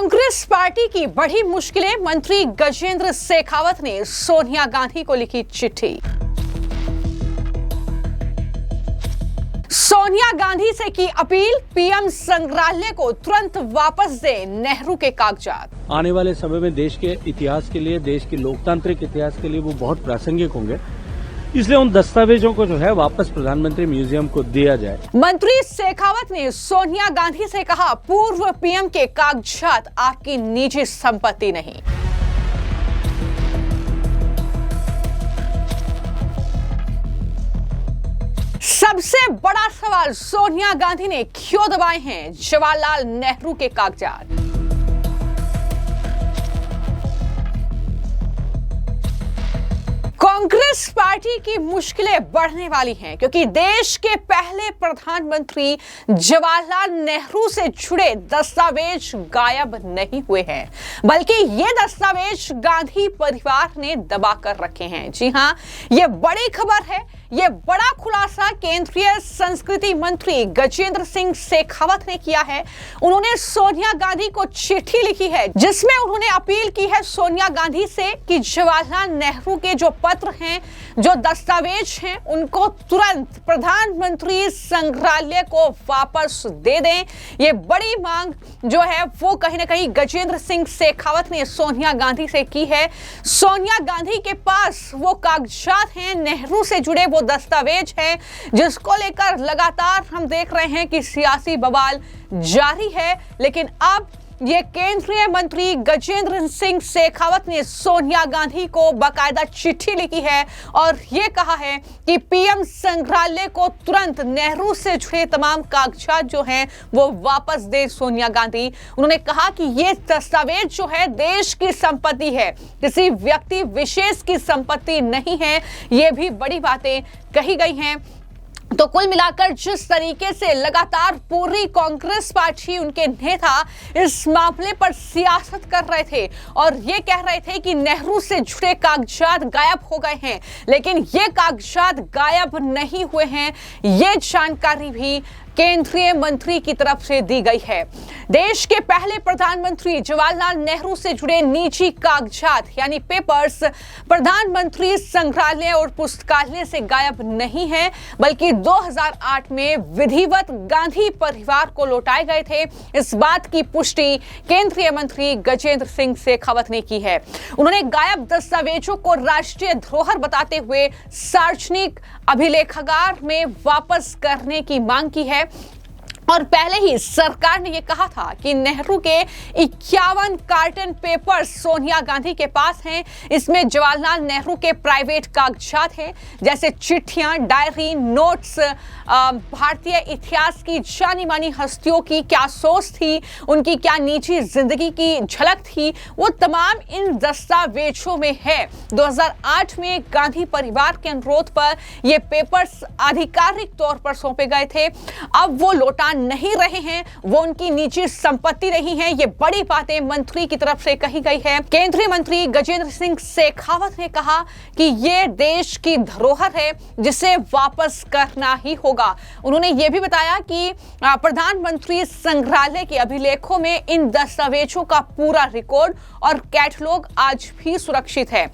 Congress party की बड़ी मुश्किलें, मंत्री गजेंद्र शेखावत ने सोनिया गांधी को लिखी चिट्ठी। सोनिया गांधी से की अपील, पीएम संग्रहालय को तुरंत वापस दे नेहरू के कागजात। आने वाले समय में देश के इतिहास के लिए, देश के लोकतांत्रिक इतिहास के लिए वो बहुत प्रासंगिक होंगे, इसलिए उन दस्तावेजों को जो है वापस प्रधानमंत्री म्यूजियम को दिया जाए। मंत्री शेखावत ने सोनिया गांधी से कहा, पूर्व पीएम के कागजात आपकी निजी संपत्ति नहीं। सबसे बड़ा सवाल, सोनिया गांधी ने क्यों दबाए हैं जवाहरलाल नेहरू के कागजात। कांग्रेस पार्टी की मुश्किलें बढ़ने वाली हैं क्योंकि देश के पहले प्रधानमंत्री जवाहरलाल नेहरू से जुड़े दस्तावेज गायब नहीं हुए हैं, बल्कि ये दस्तावेज गांधी परिवार ने दबा कर रखे हैं। जी हां, ये बड़ी खबर है। ये बड़ा खुलासा केंद्रीय संस्कृति मंत्री गजेंद्र सिंह शेखावत ने किया है। उन्होंने सोनिया गांधी को चिट्ठी लिखी है जिसमें उन्होंने अपील की है सोनिया गांधी से कि जवाहरलाल नेहरू के जो पत्र हैं, जो दस्तावेज हैं, उनको तुरंत प्रधानमंत्री संग्रहालय को वापस दे दें। ये बड़ी मांग जो है वो कहीं ना कहीं गजेंद्र सिंह शेखावत ने सोनिया गांधी से की है। सोनिया गांधी के पास वो कागजात हैं, नेहरू से जुड़े वो दस्तावेज है, जिसको लेकर लगातार हम देख रहे हैं कि सियासी बवाल जारी है। लेकिन अब ये केंद्रीय मंत्री गजेंद्र सिंह शेखावत ने सोनिया गांधी को बाकायदा चिट्ठी लिखी है और ये कहा है कि पीएम संग्रहालय को तुरंत नेहरू से जुड़े तमाम कागजात जो हैं वो वापस दे सोनिया गांधी। उन्होंने कहा कि ये दस्तावेज जो है देश की संपत्ति है, किसी व्यक्ति विशेष की संपत्ति नहीं है। ये भी बड़ी बातें कही गई हैं। तो कुल मिलाकर जिस तरीके से लगातार पूरी कांग्रेस पार्टी, उनके नेता इस मामले पर सियासत कर रहे थे और ये कह रहे थे कि नेहरू से जुड़े कागजात गायब हो गए हैं, लेकिन ये कागजात गायब नहीं हुए हैं, ये जानकारी भी केंद्रीय मंत्री की तरफ से दी गई है। देश के पहले प्रधानमंत्री जवाहरलाल नेहरू से जुड़े निजी कागजात यानी पेपर्स प्रधानमंत्री संग्रहालय और पुस्तकालय से गायब नहीं है, बल्कि 2008 में विधिवत गांधी परिवार को लौटाए गए थे। इस बात की पुष्टि केंद्रीय मंत्री गजेंद्र सिंह शेखावत ने की है। उन्होंने गायब दस्तावेजों को राष्ट्रीय धरोहर बताते हुए सार्वजनिक अभिलेखागार में वापस करने की मांग की है। और पहले ही सरकार ने यह कहा था कि नेहरू के 51 कार्टन पेपर्स सोनिया गांधी के पास हैं। इसमें जवाहरलाल नेहरू के प्राइवेट कागजात हैं, जैसे चिट्ठियां, डायरी, नोट्स, भारतीय इतिहास की जानी मानी हस्तियों की क्या सोच थी, उनकी क्या निजी जिंदगी की झलक थी, वो तमाम इन दस्तावेजों में है। 2008 में गांधी परिवार के अनुरोध पर ये पेपर्स आधिकारिक तौर पर सौंपे गए थे। अब वो लौटा नहीं रहे हैं, वो उनकी निजी संपत्ति नहीं है। ये बड़ी बातें मंत्री की तरफ से कही गई है। केंद्रीय मंत्री गजेंद्र सिंह शेखावत ने कहा कि ये देश की धरोहर है जिसे वापस करना ही होगा। उन्होंने ये भी बताया कि प्रधानमंत्री संग्रहालय के अभिलेखों में इन दस्तावेजों का पूरा रिकॉर्ड और कैटलॉग आज भी सुरक्षित है।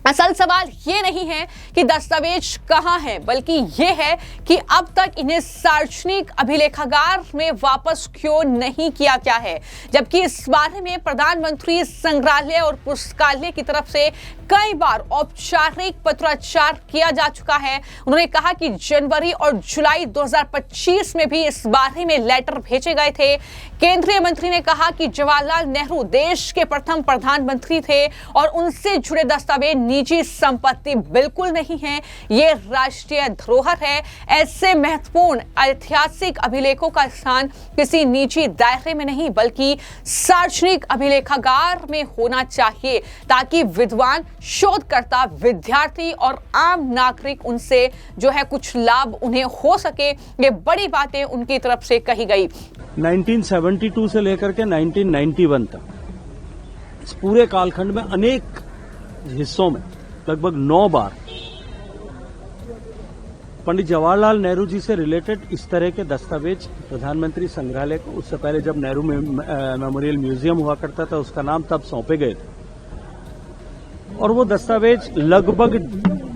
असल सवाल ये नहीं है कि दस्तावेज कहां है, बल्कि ये है कि अब तक इन्हें सार्वजनिक अभिलेखागार में वापस क्यों नहीं किया गया है, जबकि इस बारे में प्रधानमंत्री संग्रहालय और पुस्तकालय की तरफ से कई बार औपचारिक पत्राचार किया जा चुका है। उन्होंने कहा कि जनवरी और जुलाई 2025 में भी इस बारे में लेटर भेजे गए थे। केंद्रीय मंत्री ने कहा कि जवाहरलाल नेहरू देश के प्रथम प्रधानमंत्री थे और उनसे जुड़े दस्तावेज निजी संपत्ति बिल्कुल नहीं है, ये राष्ट्रीय धरोहर है। ऐसे महत्वपूर्ण ऐतिहासिक अभिलेखों का स्थान किसी निजी दायरे में नहीं, बल्कि सार्वजनिक अभिलेखागार में होना चाहिए, ताकि विद्वान, शोधकर्ता, विद्यार्थी और आम नागरिक उनसे जो है कुछ लाभ उन्हें हो सके। ये बड़ी बातें उनकी तरफ से कही गई। 1972 से लेकर के 1991 तक इस पूरे कालखंड में अनेक हिस्सों में लगभग 9 बार पंडित जवाहरलाल नेहरू जी से रिलेटेड इस तरह के दस्तावेज प्रधानमंत्री संग्रहालय को, उससे पहले जब नेहरू मेमोरियल म्यूजियम हुआ करता था उसका नाम तब सौंपे गए थे, और वो दस्तावेज लगभग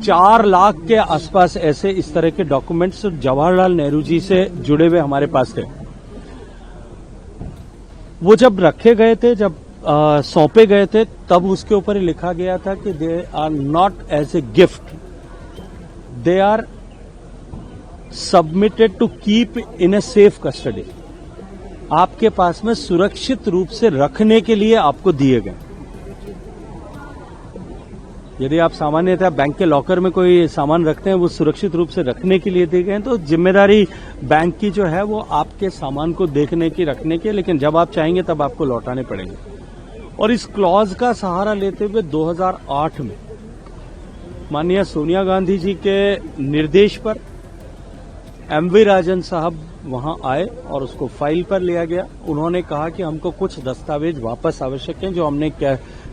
4 लाख के आसपास ऐसे इस तरह के डॉक्यूमेंट्स जवाहरलाल नेहरू जी से जुड़े हुए हमारे पास थे। वो जब रखे गए थे, जब सौंपे गए थे, तब उसके ऊपर ही लिखा गया था कि they are not as a gift, they are submitted to keep in a safe custody. आपके पास में सुरक्षित रूप से रखने के लिए आपको दिए गए। यदि आप सामान्यतः बैंक के लॉकर में कोई सामान रखते हैं, वो सुरक्षित रूप से रखने के लिए दिए गए हैं, तो जिम्मेदारी बैंक की जो है वो आपके सामान को देखने की, रखने की, लेकिन जब आप चाहेंगे तब आपको लौटाने पड़ेंगे। और इस क्लॉज का सहारा लेते हुए 2008 में माननीय सोनिया गांधी जी के निर्देश पर एमवी राजन साहब वहां आए और उसको फाइल पर लिया गया। उन्होंने कहा कि हमको कुछ दस्तावेज वापस आवश्यक हैं जो हमने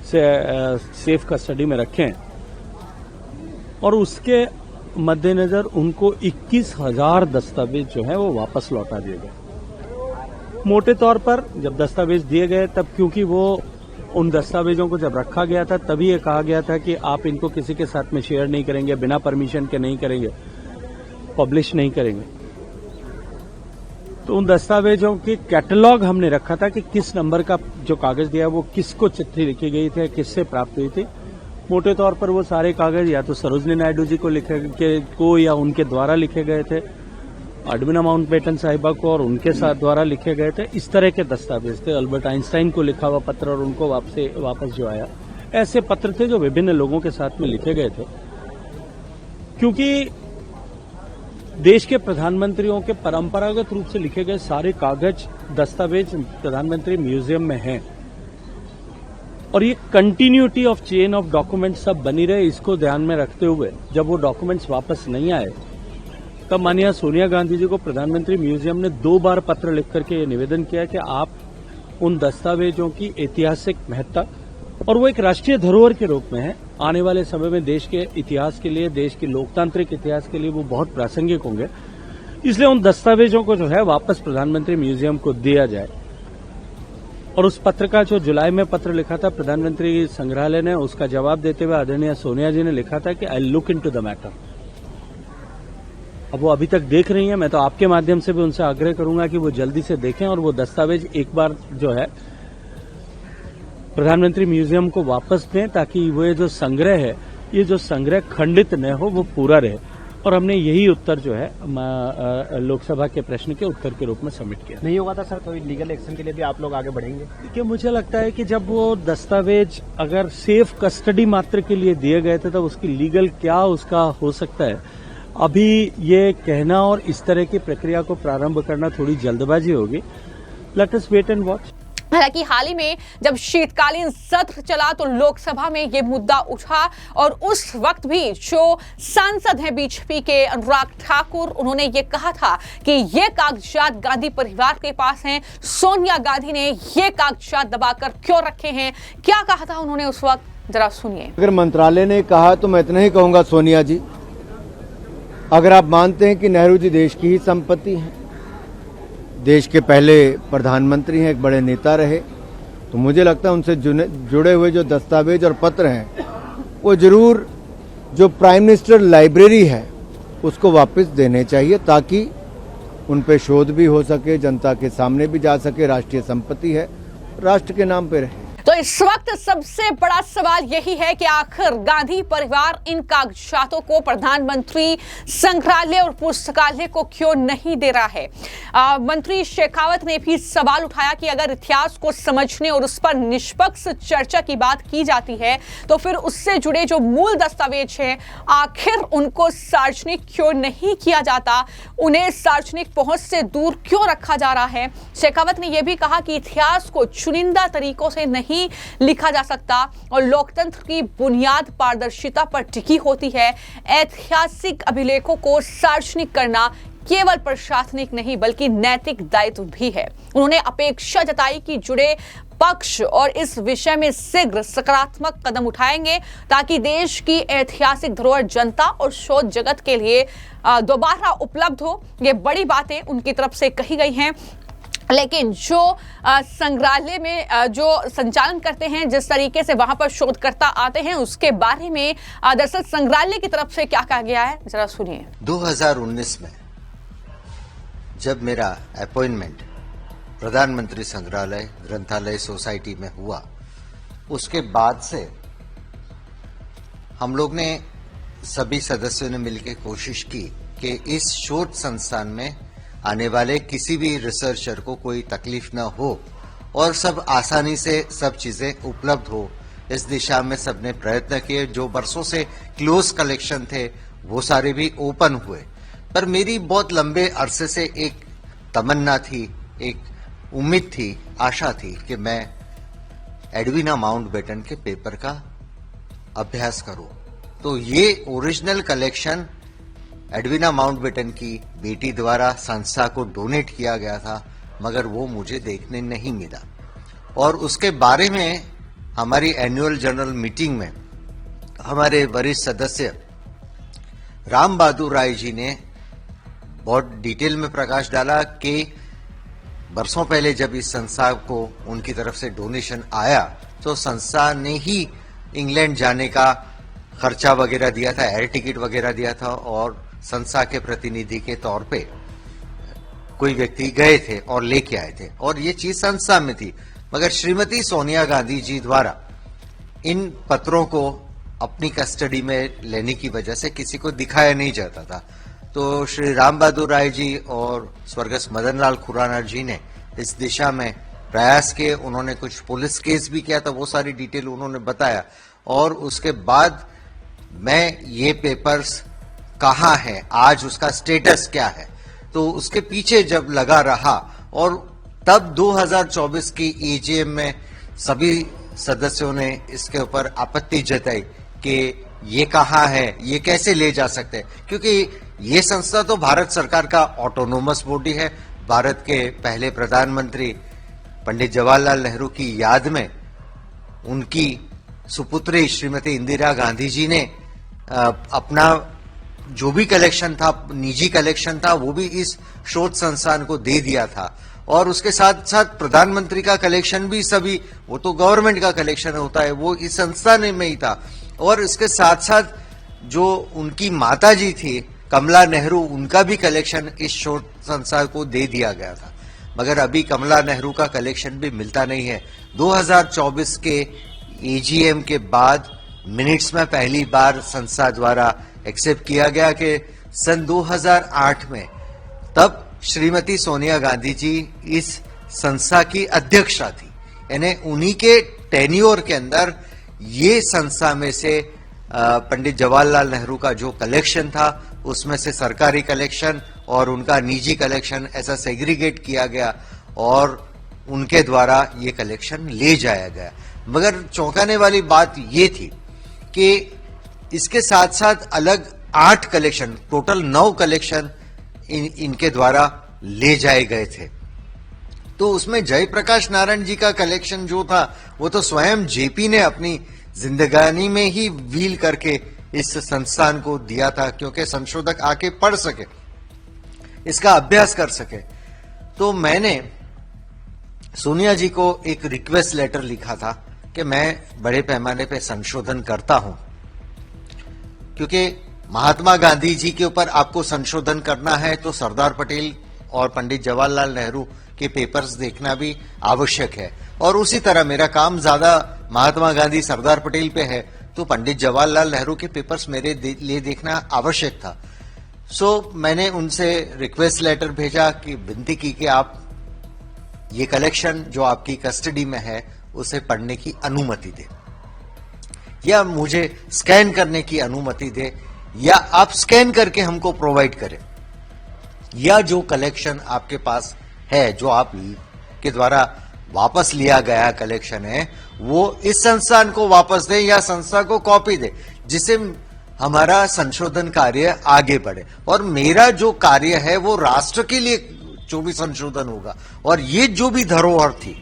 सेफ कस्टडी में रखे हैं, और उसके मद्देनजर उनको 21,000 दस्तावेज जो है वो वापस लौटा दिए गए। मोटे तौर पर जब दस्तावेज दिए गए तब, क्योंकि वो उन दस्तावेजों को जब रखा गया था तभी ये कहा गया था कि आप इनको किसी के साथ में शेयर नहीं करेंगे, बिना परमिशन के नहीं करेंगे, पब्लिश नहीं करेंगे। तो उन दस्तावेजों की कैटलॉग हमने रखा था कि किस नंबर का जो कागज दिया वो किसको चिट्ठी लिखी गई थी, किससे प्राप्त हुई थी। मोटे तौर पर वो सारे कागज या तो सरोजनी नायडू जी को या उनके द्वारा लिखे गए थे, एडविना माउंटबेटन साहिबा को और उनके साथ द्वारा लिखे गए थे। इस तरह के दस्तावेज थे। अल्बर्ट आइंस्टाइन को लिखा हुआ पत्र और उनको वापस जो आया, ऐसे पत्र थे जो विभिन्न लोगों के साथ में लिखे गए थे। क्योंकि देश के प्रधानमंत्रियों के परंपरागत रूप से लिखे गए सारे कागज, दस्तावेज प्रधानमंत्री म्यूजियम में हैं, और ये continuity of chain of documents सब बनी रहे, इसको ध्यान में रखते हुए जब वो डॉक्यूमेंट्स वापस नहीं आए तब माननीय सोनिया गांधी जी को प्रधानमंत्री म्यूजियम ने 2 बार पत्र लिख करके ये निवेदन किया कि आप उन दस्तावेजों की ऐतिहासिक महत्ता, और वो एक राष्ट्रीय धरोहर के रूप में है, आने वाले समय में देश के इतिहास के लिए, देश के लोकतांत्रिक इतिहास के लिए वो बहुत प्रासंगिक होंगे, इसलिए उन दस्तावेजों को जो है वापस प्रधानमंत्री म्यूजियम को दिया जाए। और उस पत्र का जो जुलाई में पत्र लिखा था प्रधानमंत्री संग्रहालय ने, उसका जवाब देते हुए आदरणीय सोनिया जी ने लिखा था कि I look into the matter. अब वो अभी तक देख रही हैं, मैं तो आपके माध्यम से भी उनसे आग्रह करूंगा कि वो जल्दी से देखें और वो दस्तावेज एक बार जो है प्रधानमंत्री म्यूजियम को वापस दें, ताकि वो जो संग्रह है, ये जो संग्रह खंडित न हो, वो पूरा रहे। और हमने यही उत्तर जो है लोकसभा के प्रश्न के उत्तर के रूप में सबमिट किया। नहीं होगा था सर, कोई लीगल एक्शन के लिए भी आप लोग आगे बढ़ेंगे? देखिए, मुझे लगता है कि जब वो दस्तावेज अगर सेफ कस्टडी मात्र के लिए दिए गए थे तब उसकी लीगल क्या उसका हो सकता है, अभी ये कहना और इस तरह की प्रक्रिया को प्रारंभ करना थोड़ी जल्दबाजी होगी। Let us wait and watch. हालांकि हाल ही में जब शीतकालीन सत्र चला तो लोकसभा में ये मुद्दा उठा, और उस वक्त भी जो सांसद हैं बीजेपी के अनुराग ठाकुर, उन्होंने ये कहा था कि ये कागजात गांधी परिवार के पास हैं, सोनिया गांधी ने ये कागजात दबाकर क्यों रखे हैं। क्या कहा था उन्होंने उस वक्त, जरा सुनिए। अगर मंत्रालय ने कहा तो मैं इतना ही कहूंगा, सोनिया जी, अगर आप मानते हैं कि नेहरू जी देश की ही संपत्ति है, देश के पहले प्रधानमंत्री हैं, एक बड़े नेता रहे, तो मुझे लगता है उनसे जुड़े हुए जो दस्तावेज और पत्र हैं वो जरूर जो प्राइम मिनिस्टर लाइब्रेरी है उसको वापस देने चाहिए, ताकि उन पे शोध भी हो सके, जनता के सामने भी जा सके। राष्ट्रीय संपत्ति है, राष्ट्र के नाम पे रहे। तो इस वक्त सबसे बड़ा सवाल यही है कि आखिर गांधी परिवार इन कागजातों को प्रधानमंत्री संग्रहालय और पुस्तकालय को क्यों नहीं दे रहा है। मंत्री शेखावत ने भी सवाल उठाया कि अगर इतिहास को समझने और उस पर निष्पक्ष चर्चा की बात की जाती है तो फिर उससे जुड़े जो मूल दस्तावेज हैं आखिर उनको सार्वजनिक क्यों नहीं किया जाता, उन्हें सार्वजनिक पहुंच से दूर क्यों रखा जा रहा है। शेखावत ने यह भी कहा कि इतिहास को चुनिंदा तरीकों से नहीं लिखा जा सकता और लोकतंत्र की बुनियाद पारदर्शिता पर टिकी होती है। ऐतिहासिक अभिलेखों को सार्वजनिक करना केवल प्रशासनिक नहीं बल्कि नैतिक दायित्व भी है। उन्होंने अपेक्षा जताई कि जुड़े पक्ष और इस विषय में शीघ्र सकारात्मक कदम उठाएंगे ताकि देश की ऐतिहासिक धरोहर जनता और शोध जगत के लिए दोबारा उपलब्ध हो। ये बड़ी बातें उनकी तरफ से कही गई हैं। लेकिन जो संग्रहालय में जो संचालन करते हैं, जिस तरीके से वहां पर शोधकर्ता आते हैं, उसके बारे में दरअसल संग्रहालय की तरफ से क्या कहा गया है, जरा सुनिए। 2019 में जब मेरा अपॉइंटमेंट प्रधानमंत्री संग्रहालय ग्रंथालय सोसाइटी में हुआ, उसके बाद से हम लोग ने सभी सदस्यों ने मिलकर कोशिश की कि इस शोध संस्थान में आने वाले किसी भी रिसर्चर को कोई तकलीफ न हो और सब आसानी से सब चीजें उपलब्ध हो। इस दिशा में सबने प्रयत्न किए। जो बरसों से क्लोज कलेक्शन थे वो सारे भी ओपन हुए। पर मेरी बहुत लंबे अरसे से एक तमन्ना थी, एक उम्मीद थी, आशा थी कि मैं एडविना माउंटबेटन के पेपर का अभ्यास करूं। तो ये ओरिजिनल कलेक्शन एडविना माउंटबेटन की बेटी द्वारा संस्था को डोनेट किया गया था, मगर वो मुझे देखने नहीं मिला। और उसके बारे में हमारी एनुअल जनरल मीटिंग में हमारे वरिष्ठ सदस्य राम बहादुर राय जी ने बहुत डिटेल में प्रकाश डाला कि बरसों पहले जब इस संस्था को उनकी तरफ से डोनेशन आया तो संस्था ने ही इंग्लैंड जाने का खर्चा वगैरह दिया था, एयर टिकट वगैरह दिया था, और संस्था के प्रतिनिधि के तौर पे कोई व्यक्ति गए थे और लेके आए थे, और ये चीज संस्था में थी। मगर श्रीमती सोनिया गांधी जी द्वारा इन पत्रों को अपनी कस्टडी में लेने की वजह से किसी को दिखाया नहीं जाता था। तो श्री राम बहादुर राय जी और स्वर्गस्थ मदन लाल खुराना जी ने इस दिशा में प्रयास किए। उन्होंने कुछ पुलिस केस भी किया था, वो सारी डिटेल उन्होंने बताया। और उसके बाद मैं ये पेपर्स कहाँ है, आज उसका स्टेटस क्या है, तो उसके पीछे जब लगा रहा, और तब 2024 की एजीएम में सभी सदस्यों ने इसके ऊपर आपत्ति जताई कि ये कहाँ है, ये कैसे ले जा सकते हैं, क्योंकि ये संस्था तो भारत सरकार का ऑटोनोमस बॉडी है। भारत के पहले प्रधानमंत्री पंडित जवाहरलाल नेहरू की याद में उनकी सुपुत्री श्रीमती इंदिरा गांधी जी ने अपना जो भी कलेक्शन था, निजी कलेक्शन था, वो भी इस शोध संस्थान को दे दिया था। और उसके साथ साथ प्रधानमंत्री का कलेक्शन भी सभी, वो तो गवर्नमेंट का कलेक्शन होता है, वो इस संस्थान में ही था। और इसके साथ साथ जो उनकी माता जी थी कमला नेहरू, उनका भी कलेक्शन इस शोध संस्था को दे दिया गया था। मगर अभी कमला नेहरू का कलेक्शन भी मिलता नहीं है। 2024 के एजीएम के बाद मिनट्स में पहली बार संस्था द्वारा एक्सेप्ट किया गया कि सन 2008 में तब श्रीमती सोनिया गांधी जी इस संस्था की अध्यक्षा थी, यानी उन्हीं के टेन्योर के अंदर ये संस्था में से पंडित जवाहरलाल नेहरू का जो कलेक्शन था उसमें से सरकारी कलेक्शन और उनका निजी कलेक्शन ऐसा सेग्रीगेट किया गया और उनके द्वारा ये कलेक्शन ले जाया गया। मगर चौंकाने वाली बात ये थी कि इसके साथ साथ अलग 8 कलेक्शन, टोटल 9 कलेक्शन इनके द्वारा ले जाए गए थे। तो उसमें जयप्रकाश नारायण जी का कलेक्शन जो था वो तो स्वयं जेपी ने अपनी जिंदगानी में ही व्हील करके इस संस्थान को दिया था, क्योंकि संशोधक आके पढ़ सके, इसका अभ्यास कर सके। तो मैंने सोनिया जी को एक रिक्वेस्ट लेटर लिखा था कि मैं बड़े पैमाने पे संशोधन करता हूं, क्योंकि महात्मा गांधी जी के ऊपर आपको संशोधन करना है तो सरदार पटेल और पंडित जवाहरलाल नेहरू के पेपर्स देखना भी आवश्यक है। और उसी तरह मेरा काम ज्यादा महात्मा गांधी सरदार पटेल पे है, तो पंडित जवाहरलाल नेहरू के पेपर्स मेरे लिए देखना आवश्यक था। सो मैंने उनसे रिक्वेस्ट लेटर भेजा कि विनती की कि आप ये कलेक्शन जो आपकी कस्टडी में है उसे पढ़ने की अनुमति दे, या मुझे स्कैन करने की अनुमति दे, या आप स्कैन करके हमको प्रोवाइड करें, या जो कलेक्शन आपके पास है जो आप के द्वारा वापस लिया गया कलेक्शन है वो इस संस्थान को वापस दे या संस्था को कॉपी दे, जिससे हमारा संशोधन कार्य आगे बढ़े। और मेरा जो कार्य है वो राष्ट्र के लिए जो भी संशोधन होगा, और ये जो भी धरोहर थी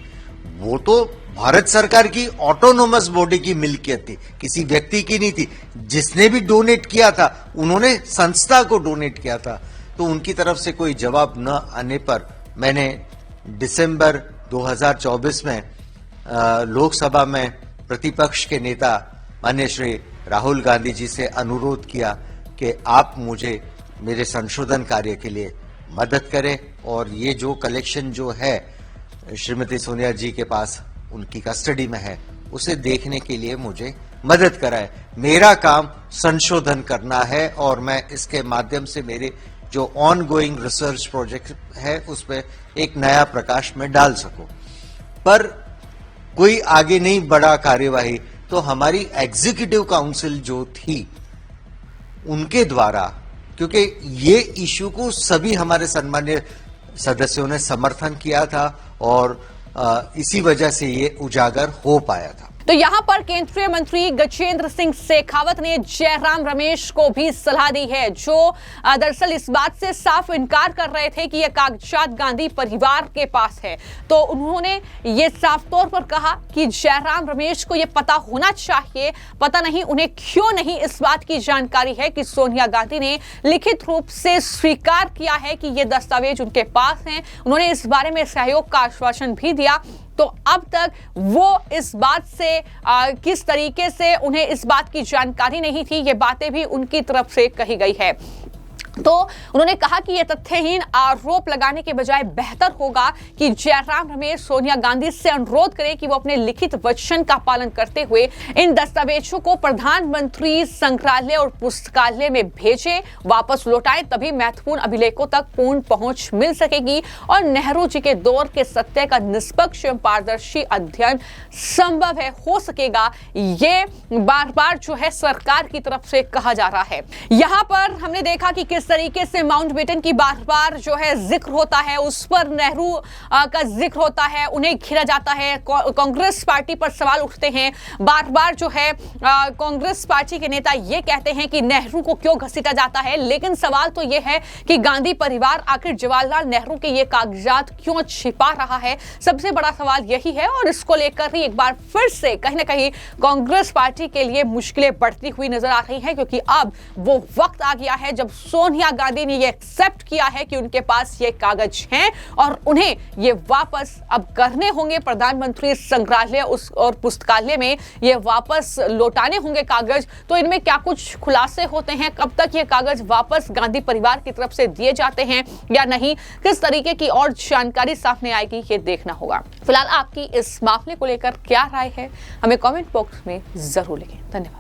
वो तो भारत सरकार की ऑटोनोमस बॉडी की मिल्कियत थी, किसी व्यक्ति की नहीं थी। जिसने भी डोनेट किया था उन्होंने संस्था को डोनेट किया था। तो उनकी तरफ से कोई जवाब न आने पर मैंने दिसंबर 2024 में लोकसभा में प्रतिपक्ष के नेता माननीय श्री राहुल गांधी जी से अनुरोध किया कि आप मुझे मेरे संशोधन कार्य के लिए मदद करें और ये जो कलेक्शन जो है श्रीमती सोनिया जी के पास उनकी कस्टडी में है उसे देखने के लिए मुझे मदद कराए। मेरा काम संशोधन करना है और मैं इसके माध्यम से मेरे जो ऑन गोइंग रिसर्च प्रोजेक्ट है उस पर एक नया प्रकाश में डाल सकूं। पर कोई आगे नहीं बढ़ा कार्यवाही, तो हमारी एग्जीक्यूटिव काउंसिल जो थी उनके द्वारा, क्योंकि ये इश्यू को सभी हमारे सम्मानीय सदस्यों ने समर्थन किया था और इसी वजह से ये उजागर हो पाया था। तो यहां पर केंद्रीय मंत्री गजेंद्र सिंह शेखावत ने जयराम रमेश को भी सलाह दी है, जो दरअसल इस बात से साफ इनकार कर रहे थे कि यह कागजात गांधी परिवार के पास है। तो उन्होंने ये साफ तौर पर कहा कि जयराम रमेश को यह पता होना चाहिए, पता नहीं उन्हें क्यों नहीं इस बात की जानकारी है कि सोनिया गांधी ने लिखित रूप से स्वीकार किया है कि ये दस्तावेज उनके पास हैं। उन्होंने इस बारे में सहयोग का आश्वासन भी दिया। तो अब तक वो इस बात से किस तरीके से उन्हें इस बात की जानकारी नहीं थी, ये बातें भी उनकी तरफ से कही गई है। तो उन्होंने कहा कि यह तथ्यहीन आरोप लगाने के बजाय बेहतर होगा कि जयराम रमेश सोनिया गांधी से अनुरोध करें कि वो अपने लिखित वचन का पालन करते हुए इन दस्तावेजों को प्रधानमंत्री संग्रहालय और पुस्तकालय में भेजें, वापस लौटाएं, तभी महत्वपूर्ण अभिलेखों तक पूर्ण पहुंच मिल सकेगी और नेहरू जी के दौर के सत्य का निष्पक्ष एवं पारदर्शी अध्ययन संभव है हो सकेगा। ये बार बार जो है सरकार की तरफ से कहा जा रहा है। यहाँ पर हमने देखा कि किस तरीके से माउंटबेटन की बार बार जो है जिक्र होता है, उस पर नेहरू का जिक्र होता है, उन्हें घिरा जाता है, कांग्रेस पार्टी पर सवाल उठते हैं। बार बार जो है कांग्रेस पार्टी के नेता ये कहते हैं कि नेहरू को क्यों घसीटा जाता है, लेकिन सवाल तो ये है कि गांधी परिवार आखिर जवाहरलाल नेहरू के ये कागजात क्यों छिपा रहा है। सबसे बड़ा सवाल यही है और इसको लेकर ही एक बार फिर से कहीं ना कहीं कांग्रेस पार्टी के लिए मुश्किलें बढ़ती हुई नजर आ रही हैं, क्योंकि अब वो वक्त आ गया है जब सोनिया गांधी ने ये एक्सेप्ट किया है कि उनके पास ये कागज हैं और उन्हें ये वापस अब करने होंगे। प्रधानमंत्री संग्रहालय और पुस्तकालय में ये वापस लौटाने होंगे कागज। तो इनमें क्या कुछ खुलासे होते हैं, कब तक ये कागज वापस गांधी परिवार की तरफ से दिए जाते हैं या नहीं, किस तरीके की और जानकारी सामने आएगी, ये देखना होगा। फिलहाल आपकी इस मामले को लेकर क्या राय है, हमें कमेंट बॉक्स में जरूर लिखें। धन्यवाद।